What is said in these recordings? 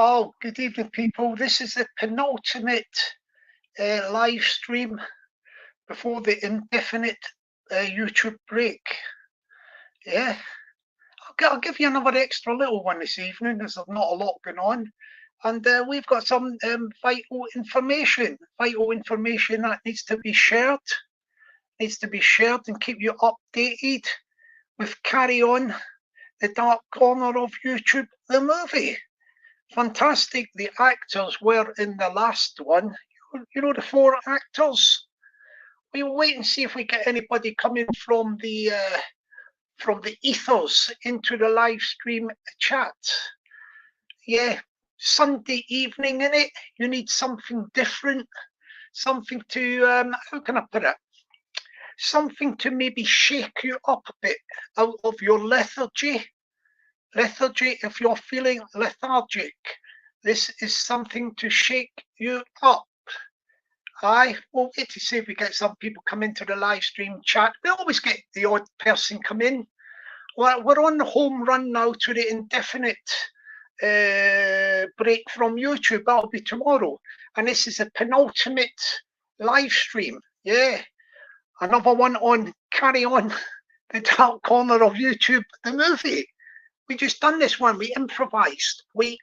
Oh, good evening, people. This is the penultimate live stream before the indefinite YouTube break. Yeah, I'll give you another extra little one this evening. There's not a lot going on. And we've got some vital information that needs to be shared, and keep you updated with Carry On, the Dark Corner of YouTube, the movie. Fantastic. The actors were in the last one. You know, the 4 actors. We'll wait and see if we get anybody coming from the ethos into the live stream chat. Yeah, Sunday evening in it. You need something different, something to how can I put it? Something to maybe shake you up a bit out of your lethargy. If you're feeling lethargic, this is something to shake you up. We'll wait to see if we get some people come into the live stream chat. We always get the odd person come in. Well, we're on the home run now to the indefinite break from YouTube. That'll be tomorrow. And this is a penultimate live stream. Yeah. Another one on Carry On, the Dark Corner of YouTube, the movie. We just done this one. We improvised. And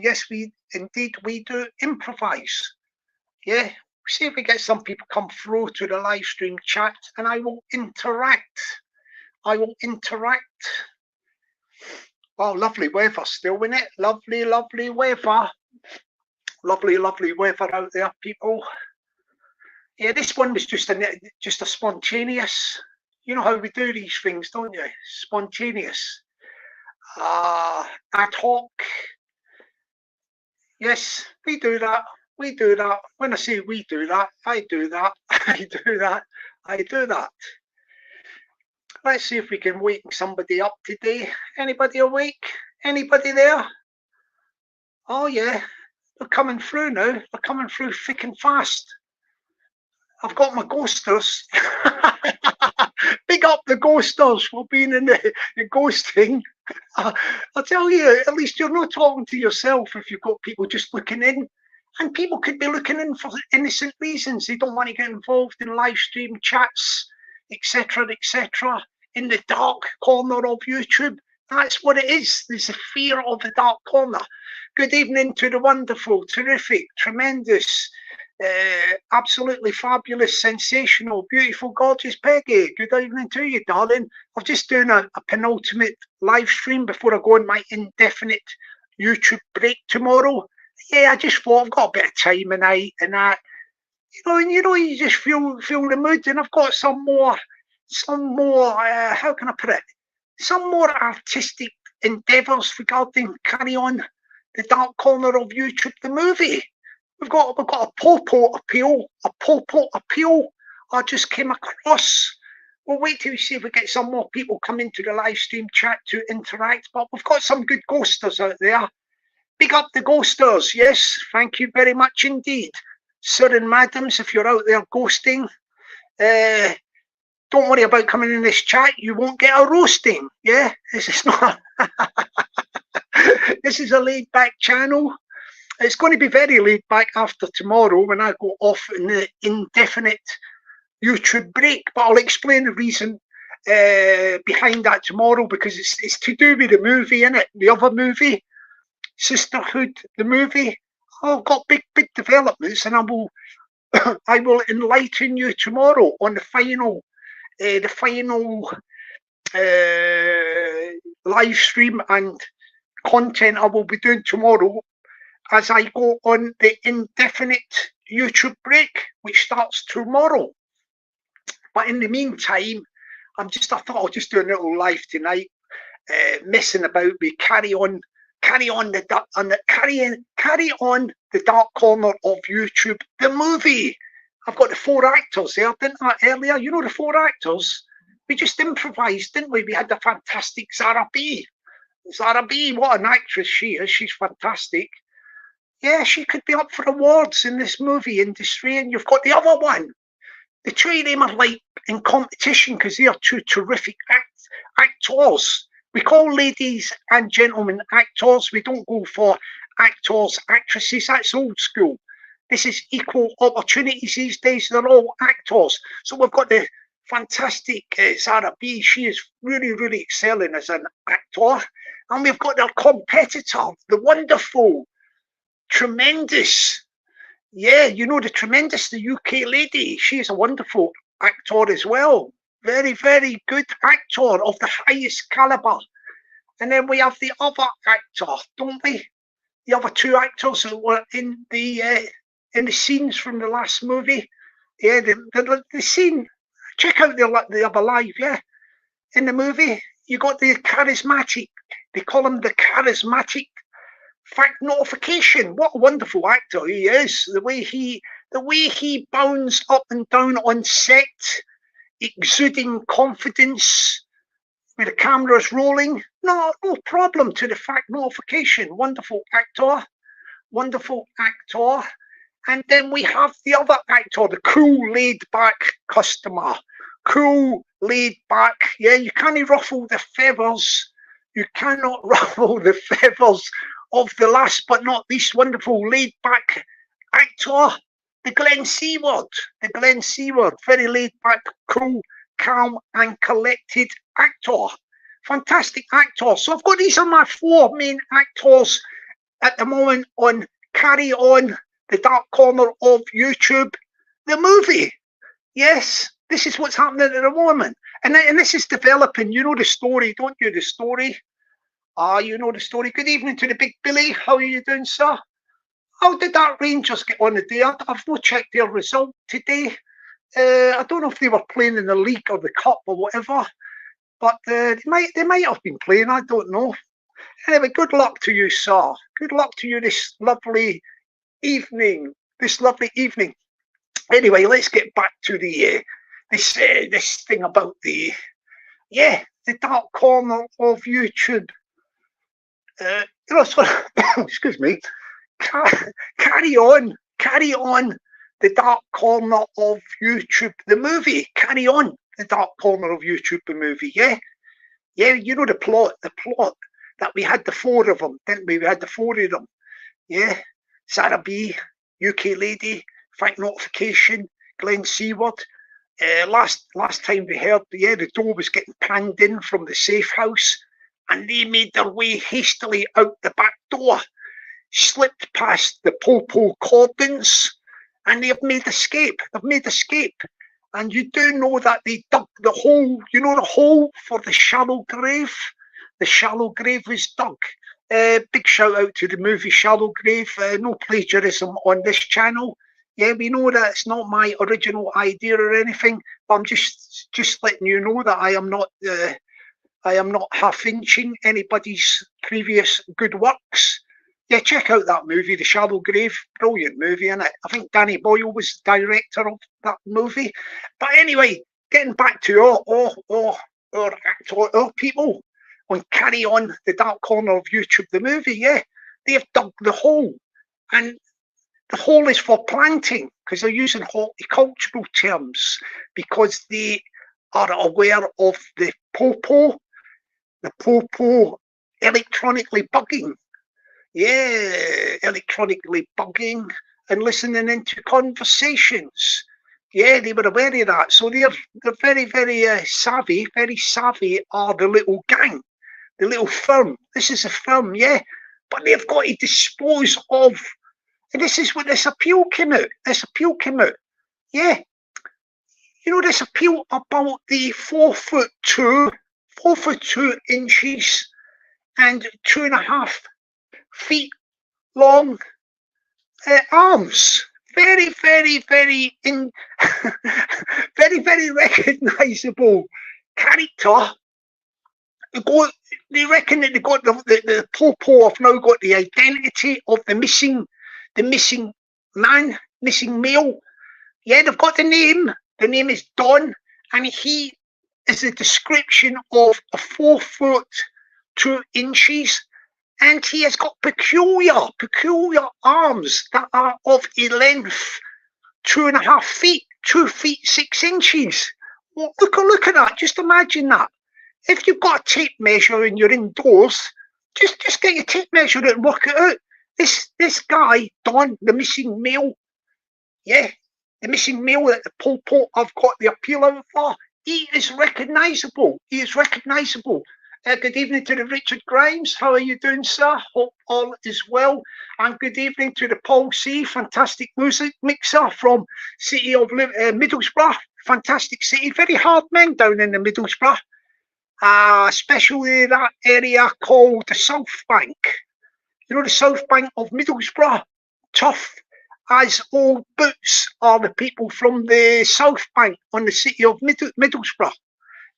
yes, we do improvise. Yeah. See if we get some people come through to the live stream chat, and I will interact. Oh, lovely weather still, isn't it? Lovely weather. Lovely weather out there, people. Yeah, this one was just a spontaneous. You know how we do these things, don't you? Spontaneous. Ad hoc. Yes, we do that. When I say we do that, I do that. I do that. Let's see if we can wake somebody up today. Anybody awake? Anybody there? Oh yeah, they're coming through now. They're coming through thick and fast. I've got my ghosters. Big up the ghosters for being in the ghosting. I'll tell you, at least you're not talking to yourself if you've got people just looking in. And people could be looking in for innocent reasons. They don't want to get involved in live stream chats, etc., in the dark corner of YouTube. That's what it is. There's a fear of the dark corner. Good evening to the wonderful, terrific, tremendous, absolutely fabulous, sensational, beautiful, gorgeous Peggy. Good evening to you, darling. I'm just doing a penultimate live stream before I go on my indefinite YouTube break tomorrow. Yeah, I just thought I've got a bit of time and that. You just feel the mood, and I've got some more how can I put it? Some more artistic endeavours regarding Carry On, the Dark Corner of YouTube, the movie. We've got a popo appeal I just came across. We'll wait till we see if we get some more people come into the live stream chat to interact, but we've got some good ghosters out there. Big up the ghosters, yes, thank you very much indeed. Sir and madams, if you're out there ghosting, don't worry about coming in this chat, you won't get a roasting, yeah? This is not, this is a laid back channel. It's going to be very laid back after tomorrow when I go off in the indefinite YouTube break, but I'll explain the reason behind that tomorrow, because it's to do with the movie, innit? The other movie, Sisterhood, the movie. I've got big developments, and I will enlighten you tomorrow on the final live stream and content I will be doing tomorrow as I go on the indefinite YouTube break, which starts tomorrow. But in the meantime, I thought I'll just do a little live tonight, messing about with Carry On the Dark Corner of YouTube, the movie. I've got the 4 actors there, didn't I, earlier? You know the 4 actors? We just improvised, didn't we? We had the fantastic Zara B. What an actress she is. She's fantastic. Yeah, she could be up for awards in this movie industry. And you've got the other one. The 2 of them are like in competition because they are 2 terrific actors. We call ladies and gentlemen actors. We don't go for actors, actresses. That's old school. This is equal opportunities these days. They're all actors. So we've got the fantastic Zara B. She is really, really excelling as an actor. And we've got their competitor, the wonderful, tremendous, yeah, you know, the tremendous, the UK lady. She is a wonderful actor as well. Very, very good actor of the highest caliber. And then we have the other actor, don't we? The other two actors that were in the scenes from the last movie. Yeah, the scene. Check out the other live. Yeah, in the movie, you got the charismatic. They call him the charismatic fact notification. What a wonderful actor he is. The way he bounds up and down on set, exuding confidence with the cameras rolling. No problem to the fact notification. Wonderful actor. Wonderful actor. And then we have the other actor, the cool, laid-back customer. Cool, laid-back. Yeah, you can't ruffle the feathers. You cannot ruffle the feathers of the last but not least wonderful laid-back actor, the Glenn Seward. The Glenn Seward, very laid-back, cool, calm and collected actor. Fantastic actor. So I've got these are my four main actors at the moment on Carry On, the Dark Corner of YouTube, the movie. Yes, this is what's happening at the moment. And this is developing. You know the story, don't you? The story. You know the story. Good evening to the Big Billy. How are you doing, sir? How did that Rangers get on the day? I've not checked their result today. I don't know if they were playing in the league or the cup or whatever, but they might have been playing. I don't know. Anyway, good luck to you, sir. Good luck to you this lovely evening. Anyway, let's get back to the this thing about the Dark Corner of YouTube. Excuse me. Carry on, the Dark Corner of YouTube, the movie. Carry On, the Dark Corner of YouTube, the movie. Yeah, you know the plot that we had the four of them, didn't we? We had the four of them. Yeah, Sarah B, UK lady, fact notification, Glenn Seward. Last time we heard, the door was getting panned in from the safe house, and they made their way hastily out the back door, slipped past the Popo cordons, and they have made escape. And you do know that they dug the hole, you know, the hole for the shallow grave? The shallow grave was dug. Big shout out to the movie Shallow Grave. No plagiarism on this channel. Yeah, we know that it's not my original idea or anything, but I'm just letting you know that I am not half-inching anybody's previous good works. Yeah, check out that movie, The Shallow Grave. Brilliant movie, innit? I think Danny Boyle was the director of that movie. But anyway, getting back to our people on Carry On, the Dark Corner of YouTube, the movie. Yeah, they have dug the hole, and the hole is for planting, because they're using horticultural terms, because they are aware of the Popo electronically bugging. Yeah, electronically bugging and listening into conversations. Yeah, they were aware of that. So they're very, very savvy. Very savvy are the little gang, the little firm. This is a firm, yeah. But they've got to dispose of. And this is when this appeal came out. Yeah. You know, this appeal about the 4'2", 4'2" and 2.5 feet long arms. Very, very, very very, very recognisable character. They reckon that they got the Popo have now got the identity of the missing man, missing male. Yeah, they've got the name. The name is Don, and he is the description of a 4'2", and he has got peculiar arms that are of a length 2.5 feet, 2 feet 6 inches. Well, look at that. Just imagine that. if you've got a tape measure and you're indoors, just get your tape measure and work it out. This guy, Don, the missing male, yeah, the missing male that the Pol Pot have got the appeal out for, he is recognisable. He is recognisable. Good evening to the Richard Grimes. How are you doing, sir? Hope all is well. And good evening to the Paul C. Fantastic music mixer from city of Middlesbrough. Fantastic city. Very hard men down in the Middlesbrough. Especially that area called the South Bank. You know, the South Bank of Middlesbrough. Tough as old boots are the people from the South Bank on the city of Middlesbrough.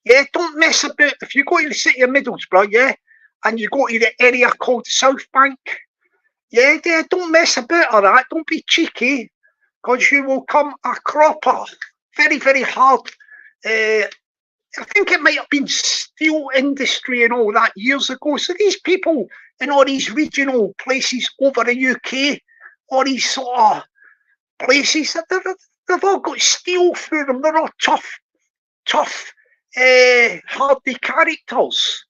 Yeah, don't mess about. If you go to the city of Middlesbrough, yeah, and you go to the area called the South Bank, yeah, don't mess about all that. Don't be cheeky, because you will come a cropper. Very, very hard. I think it might have been steel industry and all that years ago. So these people in all these regional places over the UK, all these sort of places, they've all got steel through them. They're all tough, hardy characters.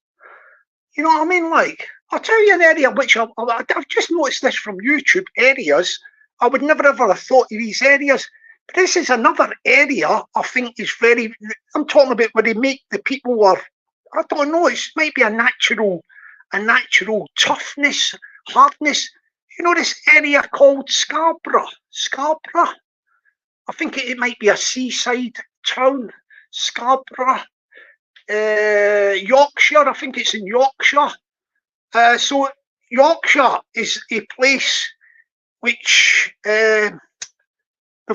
You know what I mean? Like, I'll tell you an area which I've just noticed this from YouTube areas. I would never ever have thought of these areas. But this is another area I think is very, I'm talking about where they make the people are, I don't know, it might be a natural toughness, hardness. You know this area called Scarborough? Scarborough? I think it might be a seaside town. Scarborough. Yorkshire, I think it's in Yorkshire. So Yorkshire is a place which they've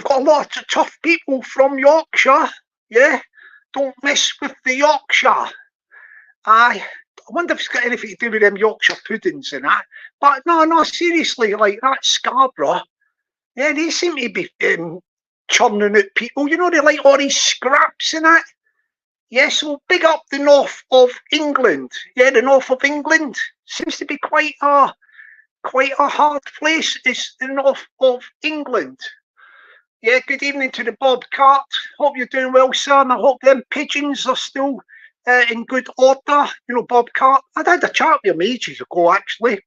got a lot of tough people from Yorkshire. Yeah, don't mess with the Yorkshire. I wonder if it's got anything to do with them Yorkshire puddings and that. But no, seriously, like that Scarborough, yeah, they seem to be churning out people. You know, they like all these scraps and that. Yeah, so big up the north of England. Yeah, the north of England seems to be quite a hard place. It's the north of England. Yeah, good evening to the Bobcat. Hope you're doing well, sir. And I hope them pigeons are still in good order. You know, Bobcat. I'd had a chat with him ages ago, actually.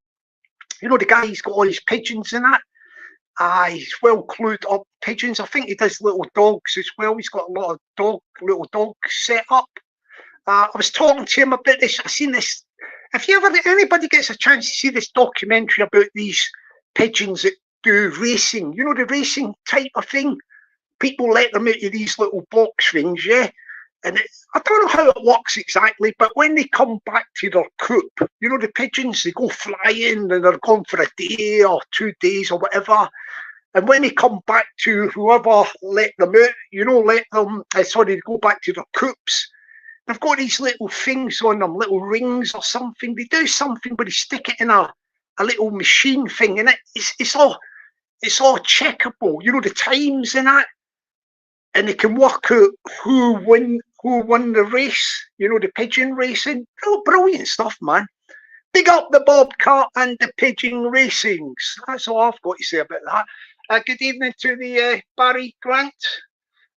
You know, the guy, he's got all his pigeons and that. He's well clued up pigeons. I think he does little dogs as well. He's got a lot of little dogs set up. I was talking to him about this. I've seen this. If anybody gets a chance to see this documentary about these pigeons that do racing, you know, the racing type of thing, people let them out of these little box things, yeah. And I don't know how it works exactly, but when they come back to their coop, you know, the pigeons, they go flying and they're gone for a day or 2 days or whatever. And when they come back to whoever let them out, you know, they go back to their coops. They've got these little things on them, little rings or something. They do something, but they stick it in a little machine thing, and it's all checkable. You know, the times and that, and they can work out who won the race. You know, the pigeon racing. Oh, brilliant stuff, man. Big up the Bobcat and the pigeon racings. That's all I've got to say about that. Good evening to the Barry Grant.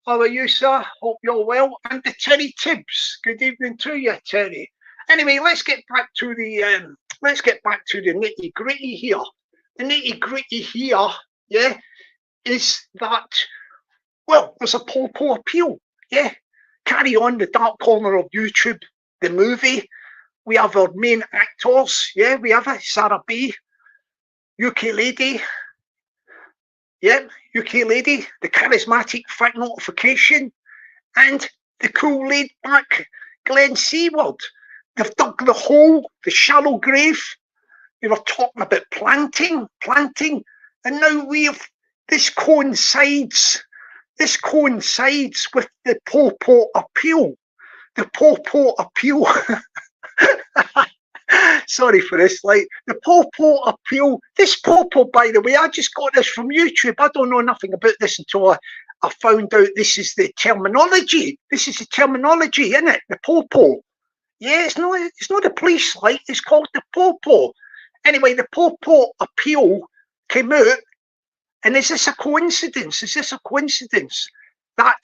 How are you, sir? Hope you're well. And the Terry Tibbs. Good evening to you, Terry. Anyway, let's get back to the nitty gritty here. The nitty gritty here, yeah, is that, well, there's a Pol Pot appeal. Yeah, Carry On, the Dark Corner of YouTube, the movie. We have our main actors. Yeah, we have Sarah B, UK lady. Yep, UK lady, the charismatic Fact Notification, and the cool laid back Glenn Seaward. They've dug the hole, the shallow grave. They were talking about planting, and now this coincides with the Pol Pot appeal. The Pol Pot appeal. Sorry for this, like the Pol Pot appeal. This Pol Pot, by the way, I just got this from YouTube. I don't know nothing about this until I found out this is the terminology. This is the terminology, isn't it? The Pol Pot. Yeah, it's not a police light. It's called the Pol Pot. Anyway, the Pol Pot appeal came out, and is this a coincidence? Is this a coincidence that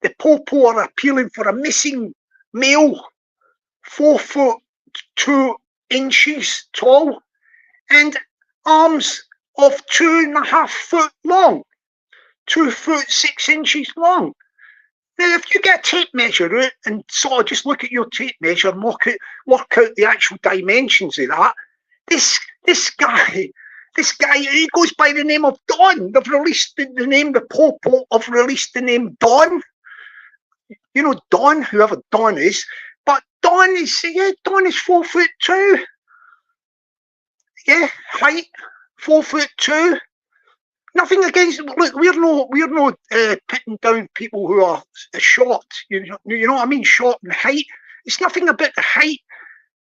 the Pol Pot are appealing for a missing male? 4'2" tall, and arms of 2.5 foot long, 2'6" long. Now, if you get a tape measure out and sort of just look at your tape measure and work out the actual dimensions of that, this guy, he goes by the name of Don. They've released the name, the Popo have released the name Don. You know Don, whoever Don is. But Don is 4'2". Yeah, height, 4'2". Nothing against. Look, we're no putting down people who are short. You know what I mean? Short in height. It's nothing about the height.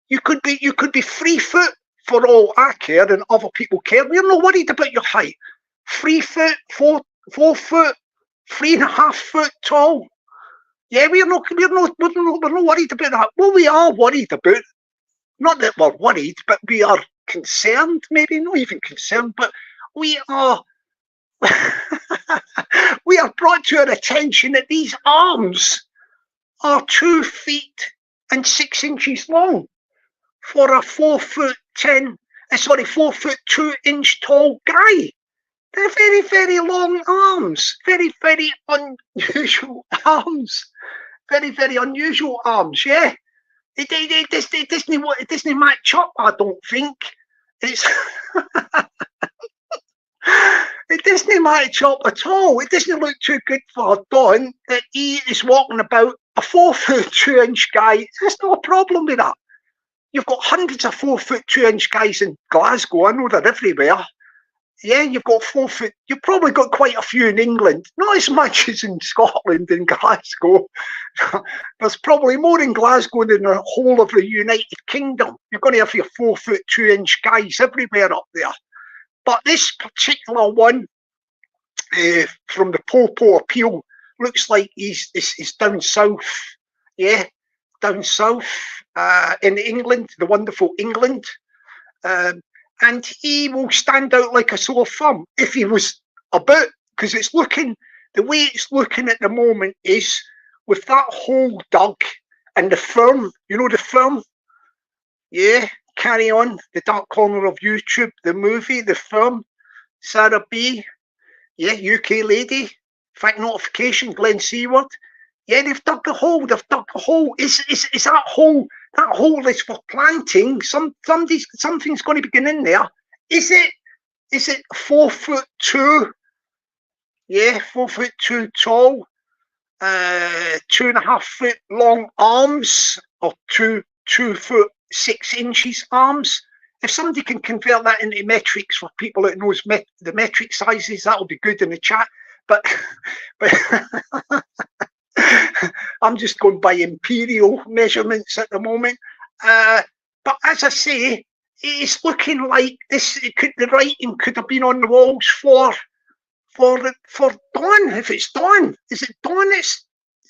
You could be 3 foot for all I care, and other people care. We're not worried about your height. 3 foot, 4 foot, 3.5 foot tall. Yeah, we're not worried about that. What we are worried about, not that we're worried, but we are concerned. Maybe not even concerned, but we are. We are brought to our attention that these arms are 2 feet and 6 inches long for a 4'2" tall guy. They're very, very long arms, very, very unusual arms, very, very unusual arms. Yeah, it doesn't match up. I don't think it's. It doesn't match up at all. It doesn't look too good for Don that he is walking about a 4'2" guy. There's no problem with that. You've got hundreds of 4'2" guys in Glasgow. I know they're everywhere. Yeah, you've got 4 foot. You've probably got quite a few in England. Not as much as in Scotland and Glasgow. There's probably more in Glasgow than the whole of the United Kingdom. You're going to have your 4'2" guys everywhere up there. But this particular one from the Popo appeal looks like he's down south. Yeah, down south in England, the wonderful England. And he will stand out like a sore thumb if he was about, because it's looking, the way it's looking at the moment is with that hole dug and the firm, you know the firm? Yeah, Carry On, The Dark Corner of YouTube, the movie, The Firm, Sarah B, yeah, UK lady, Fact Notification, Glenn Seward. Yeah, they've dug a hole, Is that hole is for planting? Something's going to be going in there. Is it 4'2"? Yeah, 4'2" tall, 2.5 foot long arms, or 2'6" arms. If somebody can convert that into metrics for people that knows the metric sizes, that'll be good in the chat. But I'm just going by imperial measurements at the moment. But as I say, it's looking like this. The writing could have been on the walls for Dawn. If it's Dawn, is it Dawn?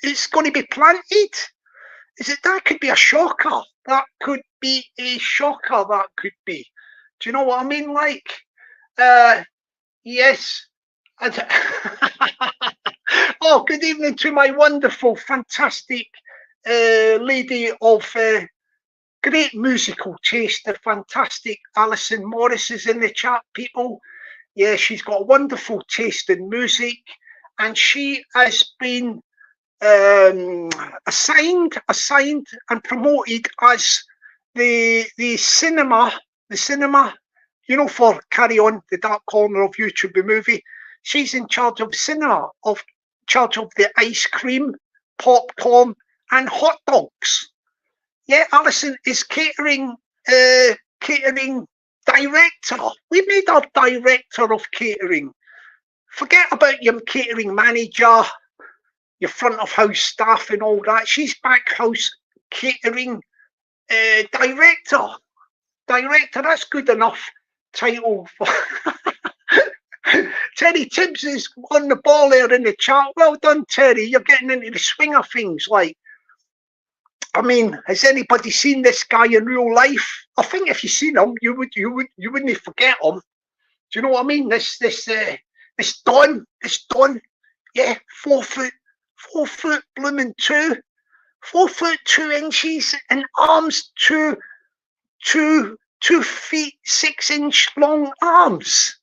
It's going to be planted. Is it? That could be a shocker. That could be a shocker. That could be. Do you know what I mean? Like, yes. Oh, good evening to my wonderful, fantastic lady of great musical taste, the fantastic Alison Morris is in the chat, people. Yeah, she's got a wonderful taste in music, and she has been assigned and promoted as the cinema, you know, for Carry On, The Dark Corner of YouTube, the movie. She's in charge of cinema, charge of the ice cream, popcorn, and hot dogs. Yeah, Alison is catering director. We made her director of catering. Forget about your catering manager, your front of house staff and all that. She's back house catering director. Director, that's good enough title for Terry Tibbs is on the ball there in the chat. Well done, Terry. You're getting into the swing of things. Like, I mean, has anybody seen this guy in real life? I think if you seen him, you wouldn't forget him. Do you know what I mean? This Don. Yeah, 4 foot blooming 2, 4 foot 2 inches, and arms 2 feet 6 inch long arms.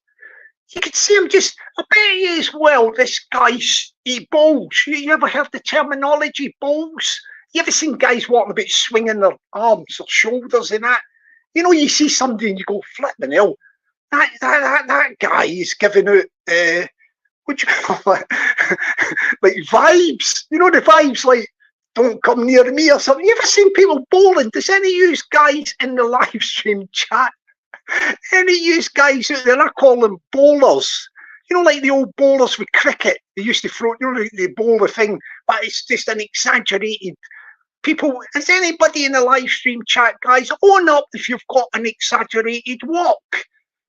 You can see him just, I bet he is, well, this guy's, he bowls. You ever heard the terminology, bowls? You ever seen guys walking about swinging their arms or shoulders and that? You know, you see somebody and you go, flipping hell, that guy is giving out, what do you call it? Like vibes. You know, the vibes like, don't come near me or something. You ever seen people bowling? Does any of you guys in the live stream chat, any of you guys out there, I call them bowlers. You know, like the old bowlers with cricket. They used to throw, you know, they bowl the thing, but it's just an exaggerated. People, is anybody in the live stream chat, guys, own up if you've got an exaggerated walk.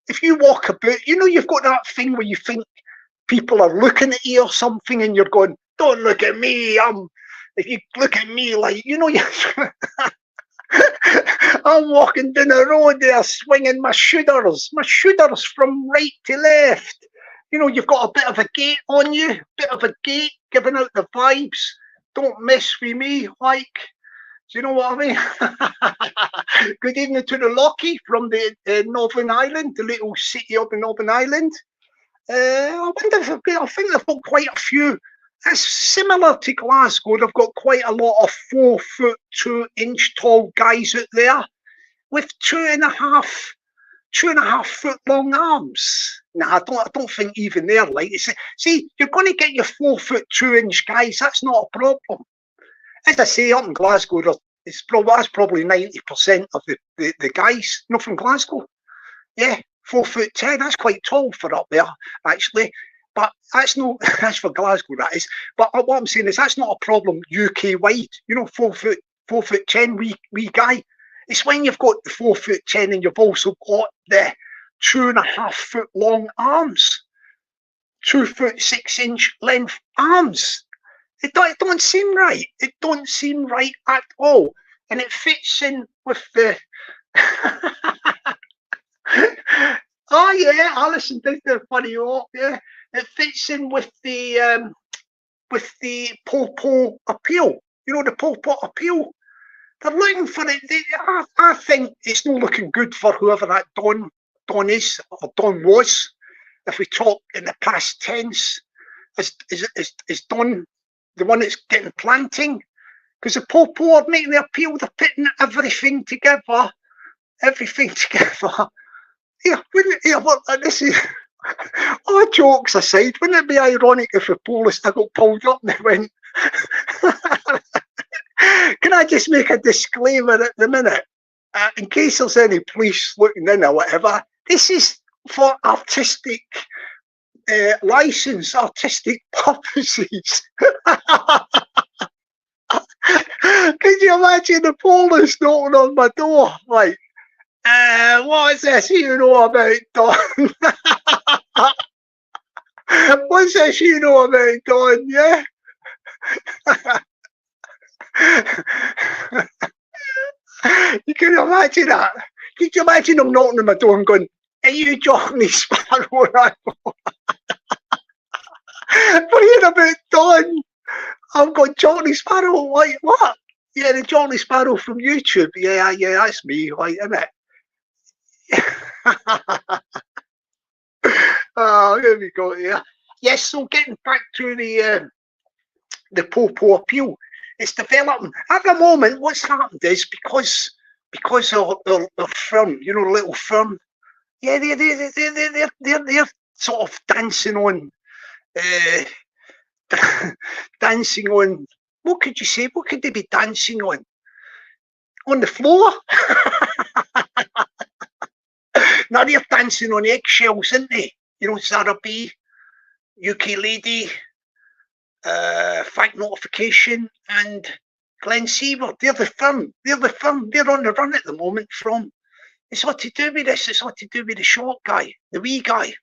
If you walk about, you know, you've got that thing where you think people are looking at you or something and you're going, don't look at me, if you look at me like, you know, I'm walking down the road there swinging my shooters from right to left. You know, you've got a bit of a gait on you, giving out the vibes. Don't mess with me, like, do you know what I mean? Good evening to the Lockie from the Northern Ireland, the little city of the Northern Ireland. I wonder if I think they've got quite a few. It's similar to Glasgow. They've got quite a lot of 4 foot 2 inch tall guys out there with 2.5 foot long arms. Nah, I don't think even they're like. See, you're going to get your 4 foot 2 inch guys. That's not a problem. As I say, up in Glasgow, that's probably 90% of the guys, not from Glasgow. Yeah, 4 foot 10. That's quite tall for up there, actually. But that's for Glasgow, that is. But what I'm saying is that's not a problem UK wide. You know, 4 foot 10 wee guy. It's when you've got the 4 foot 10 and you've also got the 2.5 foot long arms, 2 foot 6 inch length arms. It don't seem right. It don't seem right at all. And it fits in with the oh yeah, Alison did the funny walk, yeah. It fits in with the Popo appeal. You know, the Popo appeal. They're looking for it. I think it's not looking good for whoever that Don is or Don was. If we talk in the past tense, is Don the one that's getting planting? Because the Popo are making the appeal. They're putting everything together. Yeah, well, this is. All jokes aside, wouldn't it be ironic if the police got pulled up and they went, can I just make a disclaimer at the minute? In case there's any police looking in or whatever, this is for artistic license, artistic purposes. Could you imagine the police knocking on my door? Like, what's this you know about Don? What's this you know about Don, yeah? You can imagine that. Could you imagine them knocking on my door and going, are you Johnny Sparrow? Forget about Don. I've got Johnny Sparrow. Like, what? Yeah, the Johnny Sparrow from YouTube. Yeah, that's me, like, isn't it? Oh, here we go. Yeah. Yes. So getting back to the Popo appeal, it's developing at the moment. What's happened is because of the firm, you know, little firm. Yeah, they're sort of dancing on. Dancing on, what could you say? What could they be dancing on? On the floor? Now they're dancing on eggshells, isn't they? You know, Zara B, UK Lady, Fact Notification, and Glenn Seaver. They're the firm. They're on the run at the moment from. It's what to do with this. It's what to do with the short guy, the wee guy.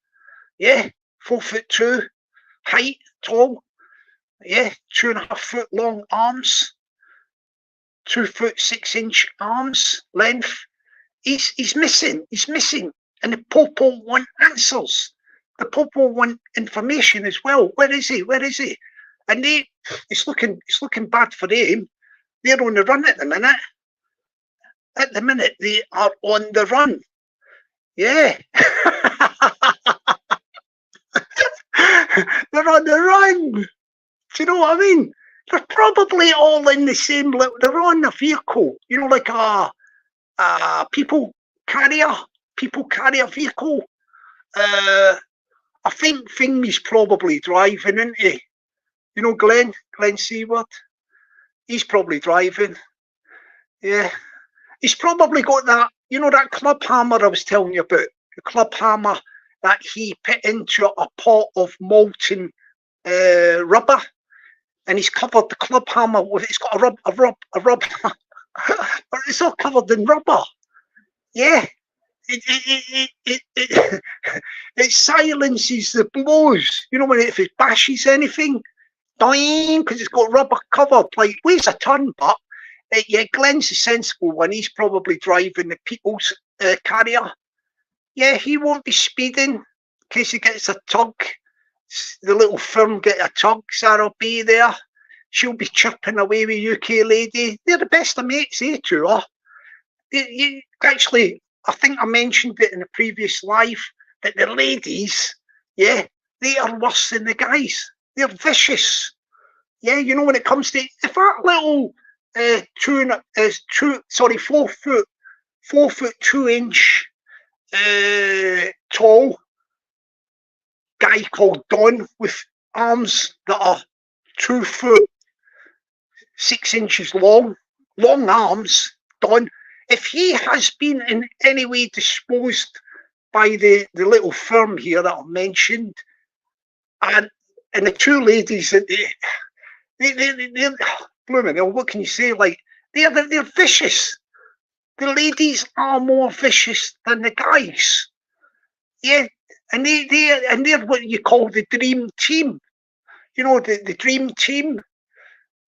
Yeah, 4'2", height, tall. Yeah, 2.5 foot long arms, 2 foot 6 inch arms length. He's missing, and the Popo want answers. The Popo want information as well. Where is he? And it's looking bad for him, They're on the run at the minute. At the minute, they are on the run. Yeah. They're on the run. Do you know what I mean? They're probably all in the same, they're on a vehicle, you know, like a people carrier vehicle. I think Thingy's probably driving, isn't he? You know, Glenn Seward? He's probably driving. Yeah. He's probably got that, you know, that club hammer I was telling you about, the club hammer that he put into a pot of molten rubber, and he's covered the club hammer with, it's got a rubber, it's all covered in rubber. Yeah. It silences the blows, you know, when if it bashes anything, dying, because it's got rubber covered, like weighs a ton, but yeah, Glenn's a sensible one. He's probably driving the people's carrier. Yeah, he won't be speeding in case he gets a tug. The little firm get a tug, Sarah B there. She'll be chirping away with UK lady. They're the best of mates, eh, two are. Actually, I think I mentioned it in a previous live that the ladies, yeah, they are worse than the guys. They're vicious. Yeah, you know, when it comes to, if that little 4 foot 2 inch tall guy called Don with arms that are 2 foot 6 inches long arms, Don, if he has been in any way disposed by the little firm here that I mentioned, and the two ladies, they're blooming hell, what can you say? Like, they're vicious. The ladies are more vicious than the guys. Yeah, and they're what you call the dream team. You know, the dream team.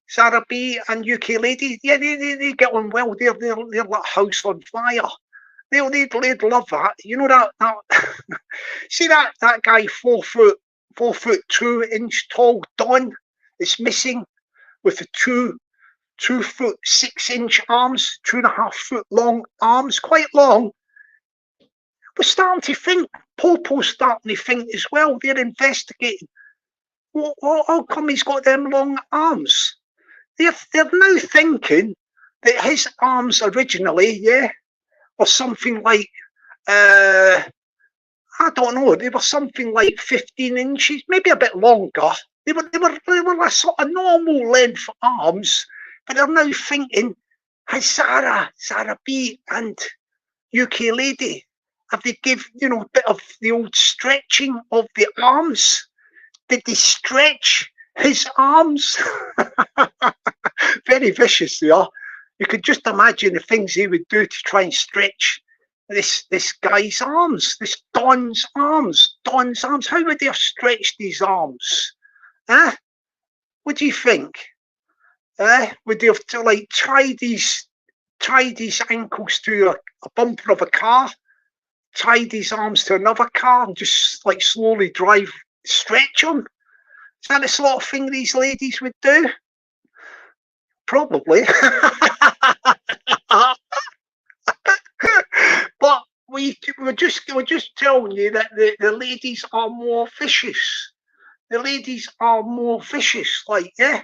Sarah B and UK lady, yeah, they get on well. They're like house on fire. They'd love that. You know that see that guy 4 foot 2 inch tall Don is missing with the 2 foot 6 inch arms, 2.5 foot long arms, quite long. We're starting to think, Popo's starting to think as well. They're investigating. How come he's got them long arms? They're now thinking that his arms originally, yeah, were something like, I don't know, they were something like 15 inches, maybe a bit longer. They were a sort of normal length arms, but they're now thinking, has Sarah B and UK lady, have they give, you know, a bit of the old stretching of the arms? Did they stretch his arms? Very vicious they are. You could just imagine the things he would do to try and stretch this guy's arms, this Don's arms. How would they have stretched these arms? What do you think? Would they have to like tie these ankles to a bumper of a car, tie these arms to another car, and just like slowly stretch them? Is that the sort of thing these ladies would do? Probably. But we're just telling you that the ladies are more vicious. The ladies are more vicious, like, yeah.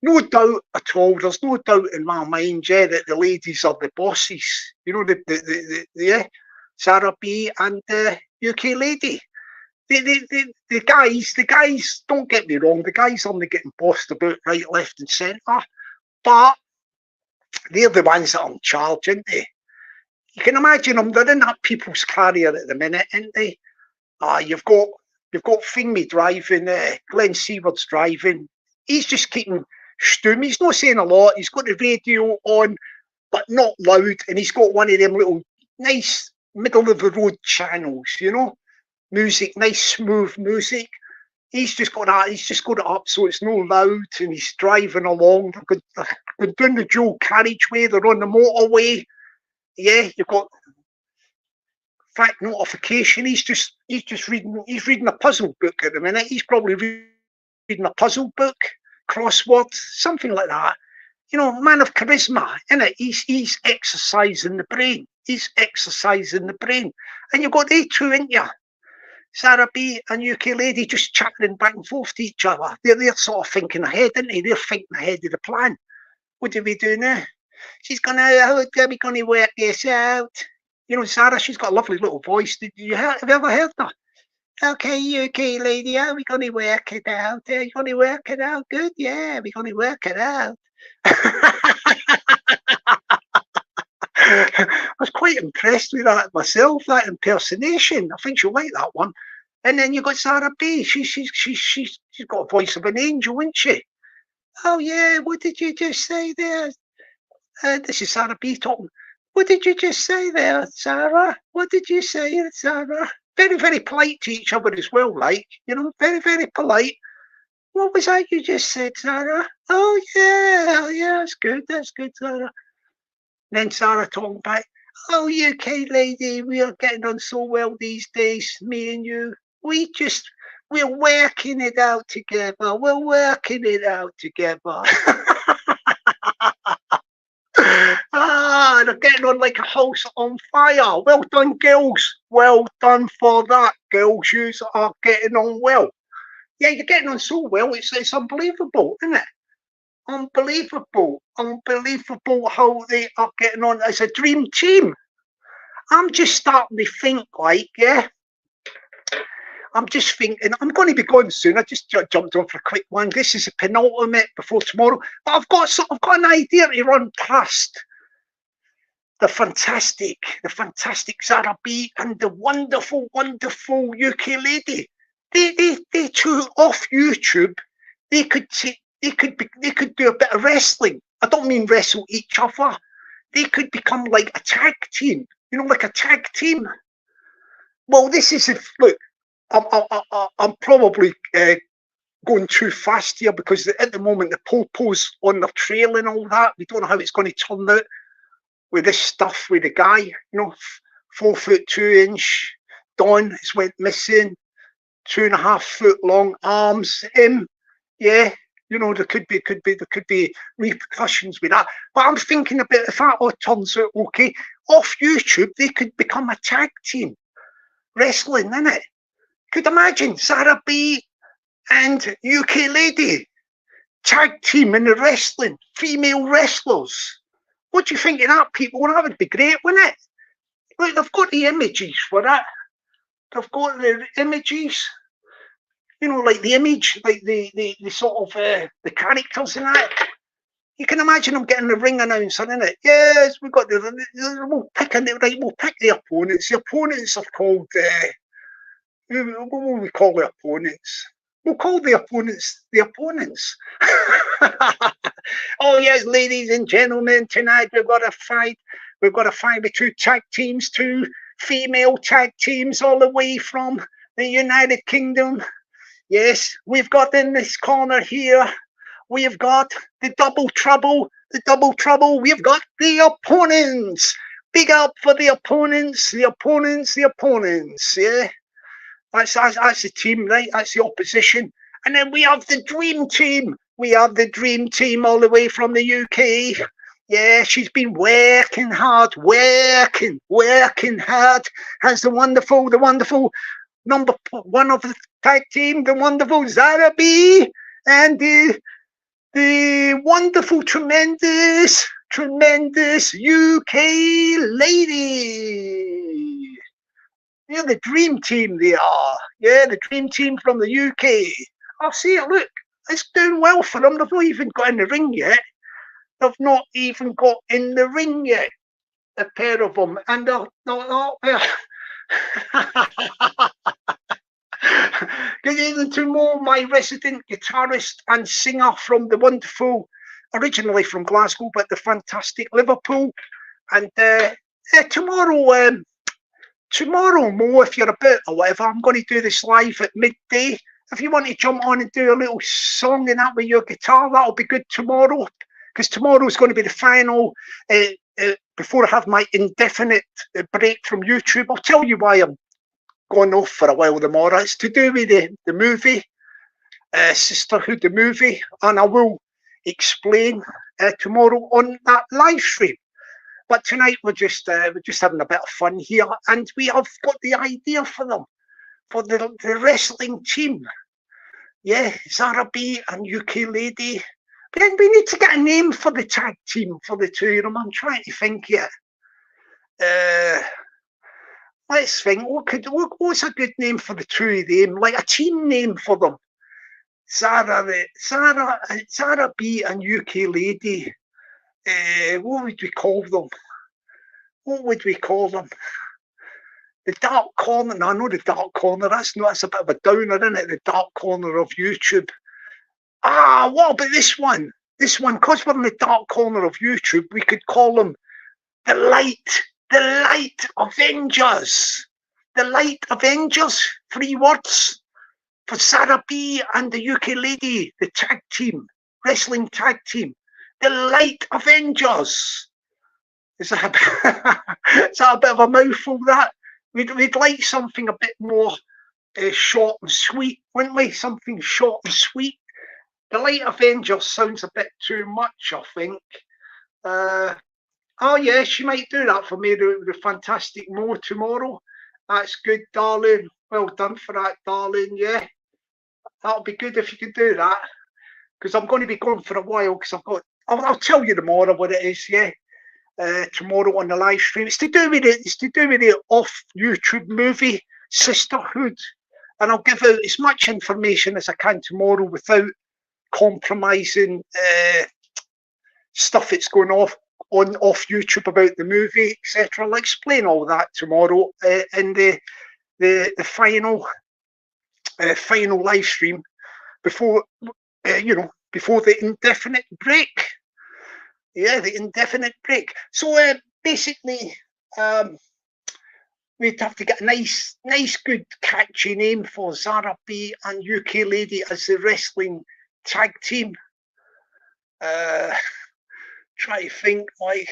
No doubt at all. There's no doubt in my mind, yeah, that the ladies are the bosses. You know, the Sarah B and the UK lady. The guys, don't get me wrong, the guys aren't getting bossed about right, left and centre, but they're the ones that are in charge, aren't they? You can imagine them, they're in that people's carrier at the minute, aren't they? You've got Thingy driving, Glenn Seward's driving. He's just keeping stum, he's not saying a lot, he's got the radio on, but not loud, and he's got one of them little nice middle of the road channels, you know? Music, nice smooth music. He's just got it up so it's no loud, and he's driving along. They're doing the dual carriageway, they're on the motorway. Yeah, you've got fact notification. He's reading a puzzle book at the minute. He's probably reading a puzzle book, crossword, something like that. You know, man of charisma, innit? He's exercising the brain. He's exercising the brain. And you've got they two, ain't you? Sarah B and UK Lady just chatting back and forth to each other. They're sort of thinking ahead, aren't they? They're thinking ahead of the plan. What do we do now? She's gonna, how are we gonna work this out? You know, Sarah, she's got a lovely little voice. Have you ever heard her? Okay, UK Lady, how are we gonna work it out? Are you gonna work it out? Good, yeah, we're gonna work it out. I was quite impressed with that myself, that impersonation. I think she'll like that one. And then you got Sarah B. She's got a voice of an angel, isn't she? Oh yeah, what did you just say there? This is Sarah B talking. What did you just say there, Sarah? What did you say, Sarah? Very, very polite to each other as well, like, you know, very, very polite. What was that you just said, Sarah? Oh yeah, that's good, Sarah. And then Sarah talking back, oh, UK Lady, we are getting on so well these days, me and you. We're working it out together. We're working it out together. They're getting on like a house on fire. Well done, girls. Well done for that, girls. You are getting on well. Yeah, you're getting on so well. It's unbelievable, isn't it? Unbelievable how they are getting on as a dream team. I'm just starting to think, like, yeah. I'm just thinking, I'm going to be going soon. I just jumped on for a quick one. This is a penultimate before tomorrow. But I've got an idea to run past the fantastic Sarah B and the wonderful UK Lady. They two off YouTube. They could do a bit of wrestling. I don't mean wrestle each other. They could become like a tag team. You know, like a tag team. Well, this is look. I'm probably going too fast here because at the moment the popo's on the trail and all that. We don't know how it's going to turn out with this stuff with the guy. You know, 4'2" Don has went missing. 2.5 foot long arms. Yeah. You know, there could be repercussions with that. But I'm thinking about if that all turns out okay, off YouTube they could become a tag team wrestling, innit? Could imagine Sarah B and UK Lady tag team in the wrestling, female wrestlers. What do you think of that, people? Well, that would be great, wouldn't it? Look, they've got the images for that. They've got the images. You know, like the image, like the sort of the characters in that. You can imagine them getting the ring announcer, innit? Yes, we've got we'll pick the opponents. The opponents are called what will we call the opponents? We'll call the opponents the opponents. Oh yes, ladies and gentlemen, tonight we've got a fight. We've got a fight with two tag teams, two female tag teams all the way from the United Kingdom. Yes, we've got in this corner here, we've got the double trouble. We've got the opponents. Big up for the opponents. Yeah, that's the team, right? That's the opposition. And then we have the dream team. All the way from the UK. Yeah, she's been working hard. Has the wonderful number one of the tag team, the wonderful Zara B, and the wonderful, tremendous UK Lady. Yeah, the dream team they are. Yeah, the dream team from the UK. I see it, look, it's doing well for them. They've not even got in the ring yet. A pair of them. And they're good evening to Mo, my resident guitarist and singer from the wonderful, originally from Glasgow, but the fantastic Liverpool. And tomorrow, Mo, if you're about or whatever, I'm going to do this live at midday. If you want to jump on and do a little song and that with your guitar, that'll be good tomorrow. Because tomorrow is going to be the final, before I have my indefinite break from YouTube. I'll tell you why I'm going off for a while tomorrow. It's to do with the movie, Sisterhood, the movie, and I will explain tomorrow on that live stream. But tonight we're just having a bit of fun here, and we have got the idea for them, for the wrestling team. Yeah, Zara B and UK Lady. But then we need to get a name for the tag team for the two of them. I'm trying to think here. Let's think. What's a good name for the two of them? Like a team name for them. Zara B and UK Lady. What would we call them? What would we call them? The Dark Corner. No, not the Dark Corner. That's a bit of a downer, isn't it? The Dark Corner of YouTube. What about this one? This one, because we're in the Dark Corner of YouTube, we could call them the Light Avengers. The Light Avengers. 3 words for Sarah B and the UK Lady, the tag team, wrestling tag team. The Light Avengers. Is that a bit of a mouthful, that? We'd like something a bit more short and sweet, wouldn't we? Something short and sweet. The Light Avengers sounds a bit too much, I think. Oh yeah, she might do that for me, the Fantastic Mo tomorrow. That's good, darling. Well done for that, darling. Yeah, that'll be good if you could do that. Because I'm going to be gone for a while. Because I'll tell you tomorrow what it is. Yeah, tomorrow on the live stream. It's to do with it. It's to do with the off YouTube movie Sisterhood, and I'll give out as much information as I can tomorrow without compromising stuff that's going off YouTube about the movie, etc. I'll explain all that tomorrow in the final live stream before before the indefinite break. Yeah, the indefinite break. So basically, we'd have to get a nice, good, catchy name for Zara B and UK Lady as the wrestling tag team. Try to think, like,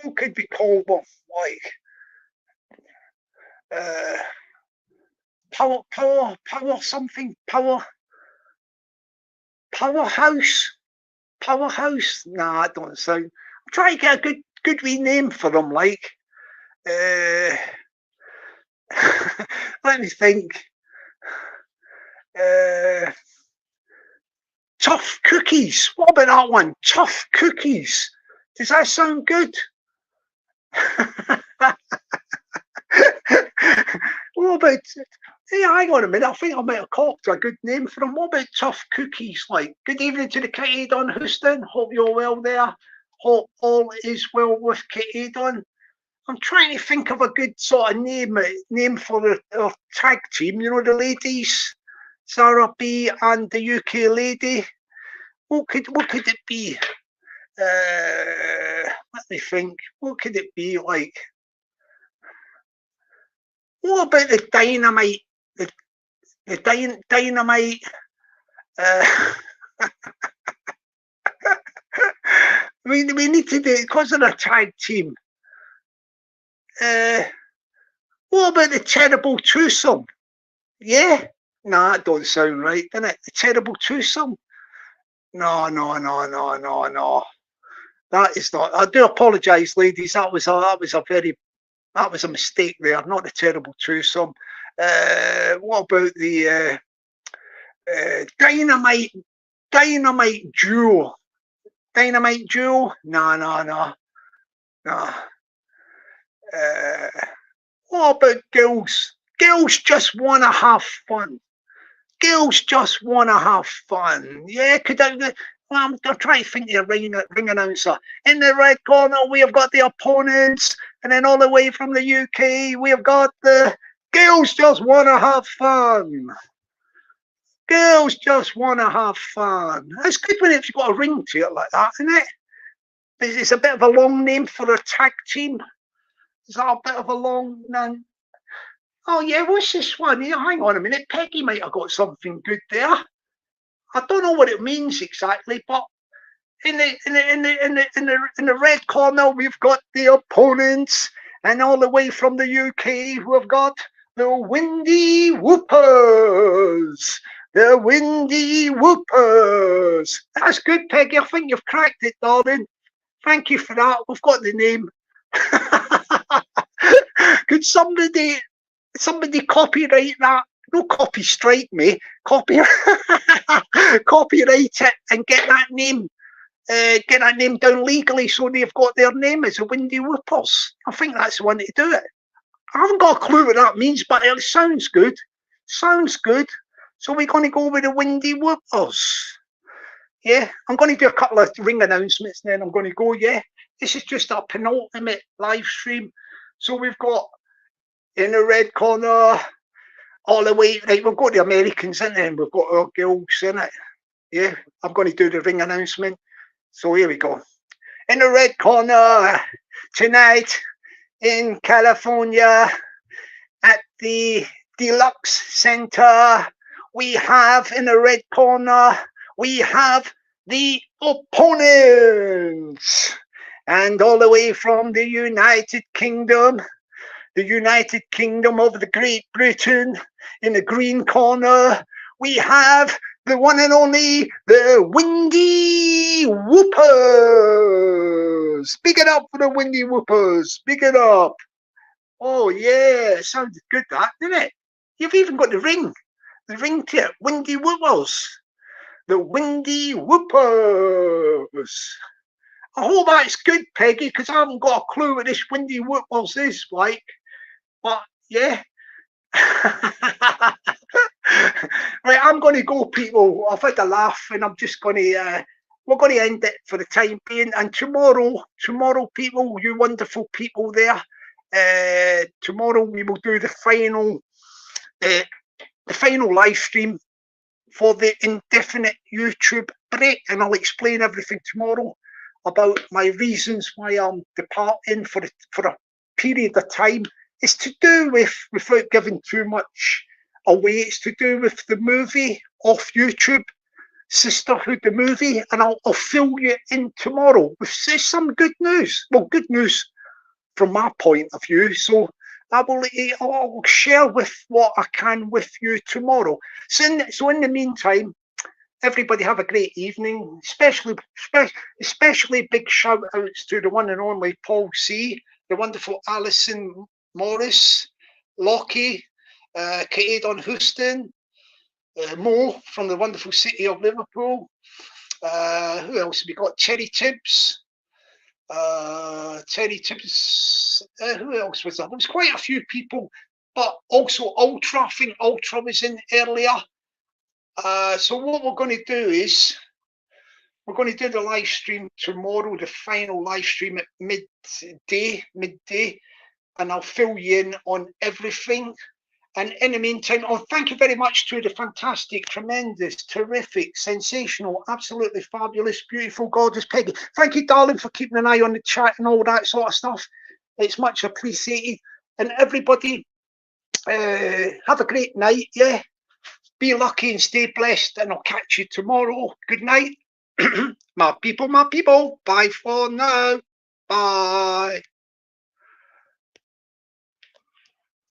what could we call them? Like, power something, powerhouse. Nah, that don't sound. I'm trying to get a good wee name for them, like. Let me think. Tough Cookies. What about that one? Tough Cookies. Does that sound good? What about? Hey, hang on a minute. I think I might have cocked a good name for them. What about Tough Cookies? Like, good evening to the Kitty Dunn Houston. Hope you're well there. Hope all is well with Kitty Dunn. I'm trying to think of a good sort of name for our tag team. You know, the ladies, Sarah B and the UK Lady. What could it be? Let me think. What could it be like? What about the Dynamite? The Dynamite. We need to do it because of the tag team. What about the Terrible Twosome? Yeah? Nah, that don't sound right, doesn't it? The Terrible Twosome? No. That is not. I do apologise, ladies. That was a mistake there. Not the Terrible Twosome. What about the Dynamite Duo? Dynamite Duo? No. What about girls? Girls just want to have fun. Girls just want to have fun. Yeah, I'm trying to think of a ring announcer. In the red corner, we have got the opponents, and then all the way from the UK, we have got the girls just want to have fun. Girls just want to have fun. It's good when it's got a ring to it like that, isn't it? It's a bit of a long name for a tag team. Is that a bit of a long name? Oh yeah, what's this one? Yeah, hang on a minute. Peggy might have got something good there. I don't know what it means exactly, but in the red corner we've got the opponents, and all the way from the UK we've got the Windy Whoopers. The Windy Whoopers. That's good, Peggy. I think you've cracked it, darling. Thank you for that. We've got the name. Could somebody copyright that? No, copy strike me. Copyright it and get that name. Get that name down legally so they've got their name as the Windy Whoopers. I think that's the one to do it. I haven't got a clue what that means, but it sounds good. Sounds good. So we're going to go with the Windy Whoopers. Yeah, I'm going to do a couple of ring announcements and then I'm going to go, yeah. This is just our penultimate live stream. So we've got in the red corner, all the way, right, we've got the Americans in there and we've got our girls in it. Yeah, I'm going to do the ring announcement. So here we go. In the red corner tonight in California at the Deluxe Center, we have in the red corner, we have the opponents. And all the way from the United Kingdom of the Great Britain, in the green corner, we have the one and only, the Windy Whoopers. Big it up for the Windy Whoopers. Big it up. Oh, yeah. Sounded good, that, didn't it? You've even got the ring to it. Windy Whoopers. The Windy Whoopers. I hope that's good, Peggy, because I haven't got a clue what this Windy Whoopers is like. But, yeah. Right, I'm going to go, people. I've had a laugh and I'm just going to, we're going to end it for the time being. And tomorrow, people, you wonderful people there, tomorrow we will do the final live stream for the Indefinite YouTube break. And I'll explain everything tomorrow about my reasons why I'm departing for a period of time. It's to do with, without giving too much away, it's to do with the movie off YouTube, Sisterhood the movie, and I'll fill you in tomorrow with some good news. Well, good news from my point of view. So I'll share with what I can with you tomorrow. So in the meantime, everybody have a great evening. Especially big shout outs to the one and only Paul C, the wonderful Alison Morris, Lockie, Kate on Houston, Mo from the wonderful city of Liverpool. Who else have we got? Cherry Tibbs. Who else was there? There was quite a few people, but also Ultra. I think Ultra was in earlier. So what we're going to do is we're going to do the live stream tomorrow, the final live stream at midday, and I'll fill you in on everything. And in the meantime, thank you very much to the fantastic, tremendous, terrific, sensational, absolutely fabulous, beautiful, gorgeous Peggy. Thank you, darling, for keeping an eye on the chat and all that sort of stuff. It's much appreciated. And everybody, have a great night, yeah? Be lucky and stay blessed, and I'll catch you tomorrow. Good night. My people, bye for now. Bye.